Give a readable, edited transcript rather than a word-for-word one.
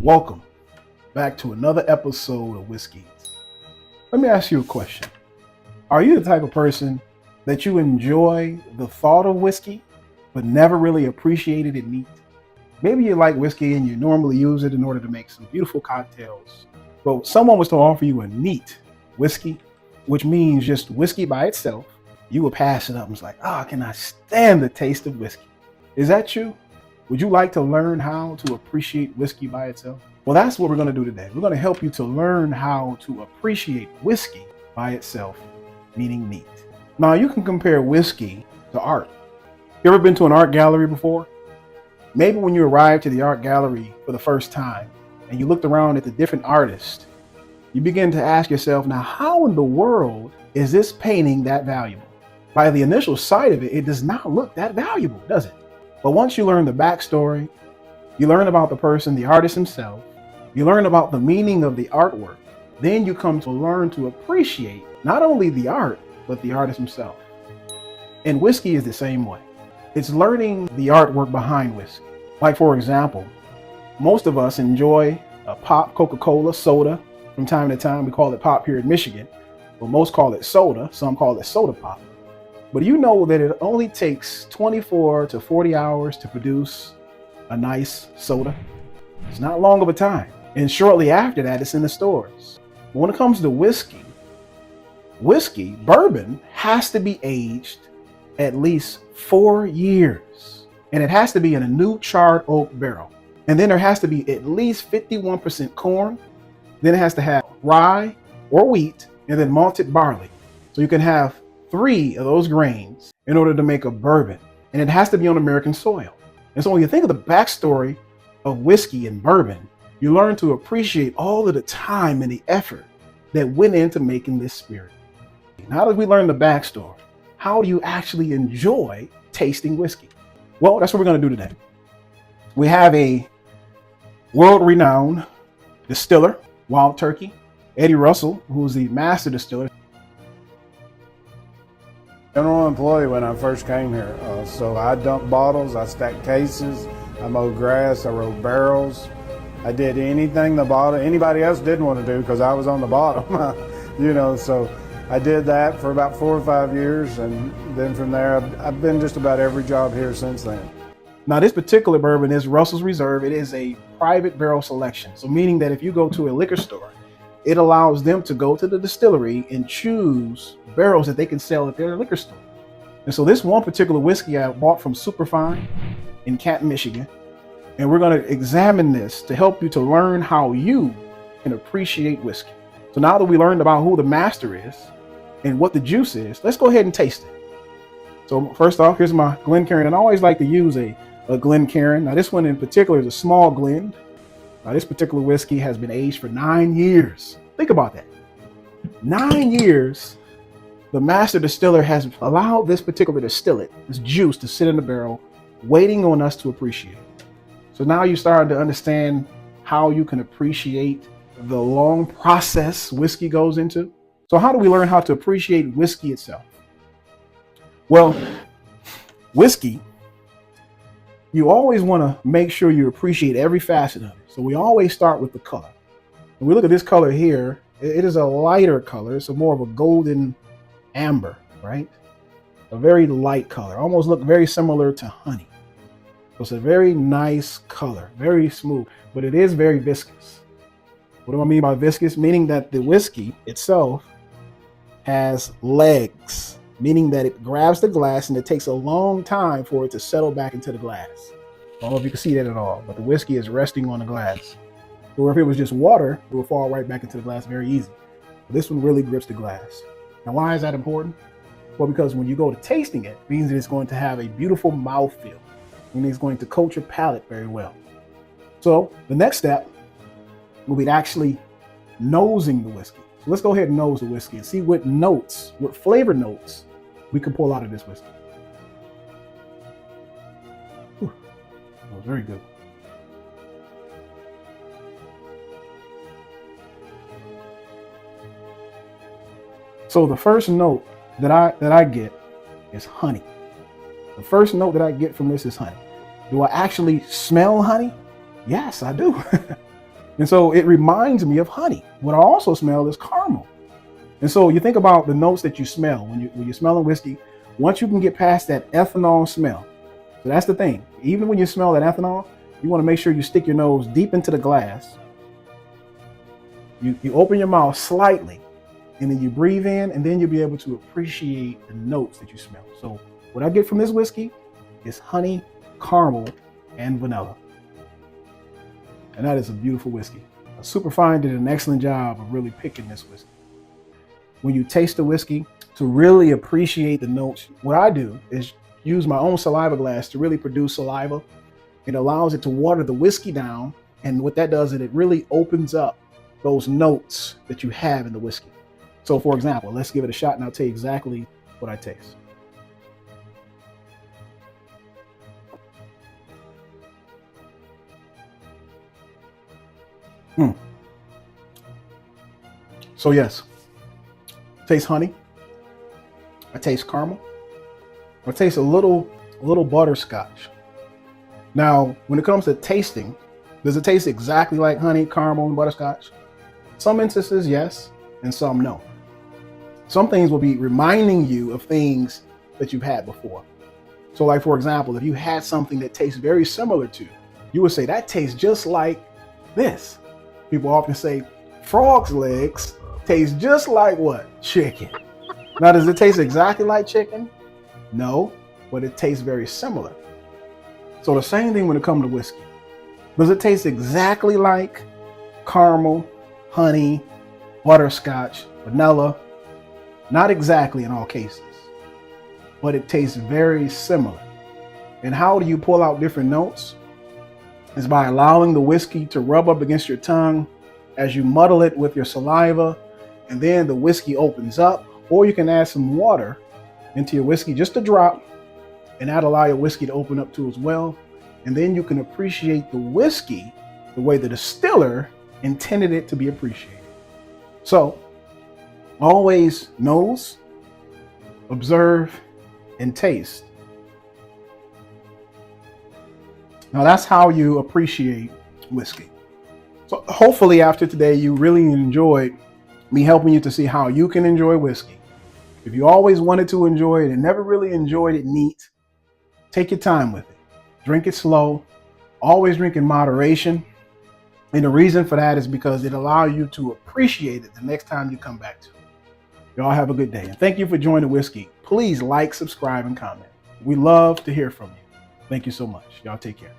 Welcome back to another episode of Whiskey. Let me ask you a question. Are you the type of person that you enjoy the thought of whiskey, but never really appreciated it neat? Maybe you like whiskey and you normally use it in order to make some beautiful cocktails. But someone was to offer you a neat whiskey, which means just whiskey by itself, you would pass it up and it's like, I cannot stand the taste of whiskey. Is that you? Would you like to learn how to appreciate whiskey by itself? Well, that's what we're going to do today. We're going to help you to learn how to appreciate whiskey by itself, meaning neat. Now, you can compare whiskey to art. You ever been to an art gallery before? Maybe when you arrived to the art gallery for the first time and you looked around at the different artists, you begin to ask yourself, now, how in the world is this painting that valuable? By the initial sight of it, it does not look that valuable, does it? But once you learn the backstory, you learn about the person, the artist himself, you learn about the meaning of the artwork, then you come to learn to appreciate not only the art, but the artist himself. And whiskey is the same way. It's learning the artwork behind whiskey. Like, for example, most of us enjoy a pop Coca-Cola soda from time to time. We call it pop here in Michigan, but most call it soda. Some call it soda pop. But you know that it only takes 24 to 40 hours to produce a nice soda. It's not long of a time. And shortly after that, it's in the stores. But when it comes to whiskey, bourbon has to be aged at least 4 years. And it has to be in a new charred oak barrel. And then there has to be at least 51% corn. Then it has to have rye or wheat and then malted barley. So you can have 3 of those grains in order to make a bourbon. And it has to be on American soil. And so when you think of the backstory of whiskey and bourbon, you learn to appreciate all of the time and the effort that went into making this spirit. Now that we learn the backstory, how do you actually enjoy tasting whiskey? Well, that's what we're going to do today. We have a world-renowned distiller, Wild Turkey, Eddie Russell, who's the master distiller. General employee when I first came here, so I dumped bottles, I stacked cases, I mowed grass, I rode barrels. I did anything anybody else didn't want to do because I was on the bottom, so I did that for about 4 or 5 years, and then from there I've been just about every job here since then. Now, this particular bourbon is Russell's Reserve. It is a private barrel selection, so meaning that if you go to a liquor store, it allows them to go to the distillery and choose barrels that they can sell at their liquor store. And so this one particular whiskey I bought from Superfine in Canton, Michigan. And we're going to examine this to help you to learn how you can appreciate whiskey. So now that we learned about who the master is and what the juice is, let's go ahead and taste it. So first off, here's my Glencairn. And I always like to use a Glencairn. Now this one in particular is a small Glen. Now, this particular whiskey has been aged for 9 years. Think about that. 9 years, the master distiller has allowed this particular distillate, this juice, to sit in the barrel, waiting on us to appreciate it. So now you're starting to understand how you can appreciate the long process whiskey goes into. So how do we learn how to appreciate whiskey itself? Well, whiskey, you always want to make sure you appreciate every facet of it. So we always start with the color. When we look at this color here, it is a lighter color. It's more of a golden amber, right? A very light color, almost look very similar to honey. So it's a very nice color, very smooth, but it is very viscous. What do I mean by viscous? Meaning that the whiskey itself has legs, meaning that it grabs the glass and it takes a long time for it to settle back into the glass. I don't know if you can see that at all, but the whiskey is resting on the glass. Or if it was just water, it would fall right back into the glass very easy. But this one really grips the glass. Now, why is that important? Well, because when you go to tasting it, it means that it's going to have a beautiful mouthfeel. Meaning it's going to coat your palate very well. So the next step will be actually nosing the whiskey. So let's go ahead and nose the whiskey and see what notes, what flavor notes we can pull out of this whiskey. Whew. That was very good. So the first note that I get is honey. The first note that I get from this is honey. Do I actually smell honey? Yes, I do. And so it reminds me of honey. What I also smell is caramel. And so you think about the notes that you smell when you're smelling whiskey. Once you can get past that ethanol smell, so that's the thing. Even when you smell that ethanol, you want to make sure you stick your nose deep into the glass. You open your mouth slightly, and then you breathe in, and then you'll be able to appreciate the notes that you smell. So what I get from this whiskey is honey, caramel, and vanilla. And that is a beautiful whiskey. Superfine did an excellent job of really picking this whiskey. When you taste the whiskey, to really appreciate the notes, what I do is use my own saliva glass to really produce saliva. It allows it to water the whiskey down. And what that does is it really opens up those notes that you have in the whiskey. So for example, let's give it a shot and I'll tell you exactly what I taste. So yes, taste honey. I taste caramel. I taste a little butterscotch. Now, when it comes to tasting, does it taste exactly like honey, caramel, and butterscotch? Some instances, yes, and some no. Some things will be reminding you of things that you've had before. So like, for example, if you had something that tastes very similar to, you would say, that tastes just like this. People often say, frog's legs taste just like what? Chicken. Now, does it taste exactly like chicken? No, but it tastes very similar. So the same thing when it comes to whiskey. Does it taste exactly like caramel, honey, butterscotch, vanilla? Not exactly in all cases, but it tastes very similar. And how do you pull out different notes? Is by allowing the whiskey to rub up against your tongue as you muddle it with your saliva, and then the whiskey opens up. Or you can add some water into your whiskey, just a drop, and that'll allow your whiskey to open up too as well. And then you can appreciate the whiskey the way the distiller intended it to be appreciated. So always nose, observe, and taste. Now that's how you appreciate whiskey. So hopefully after today, you really enjoyed me helping you to see how you can enjoy whiskey. If you always wanted to enjoy it and never really enjoyed it neat, take your time with it. Drink it slow. Always drink in moderation. And the reason for that is because it allows you to appreciate it the next time you come back to it. Y'all have a good day. And thank you for joining Whiskey. Please like, subscribe, and comment. We love to hear from you. Thank you so much. Y'all take care.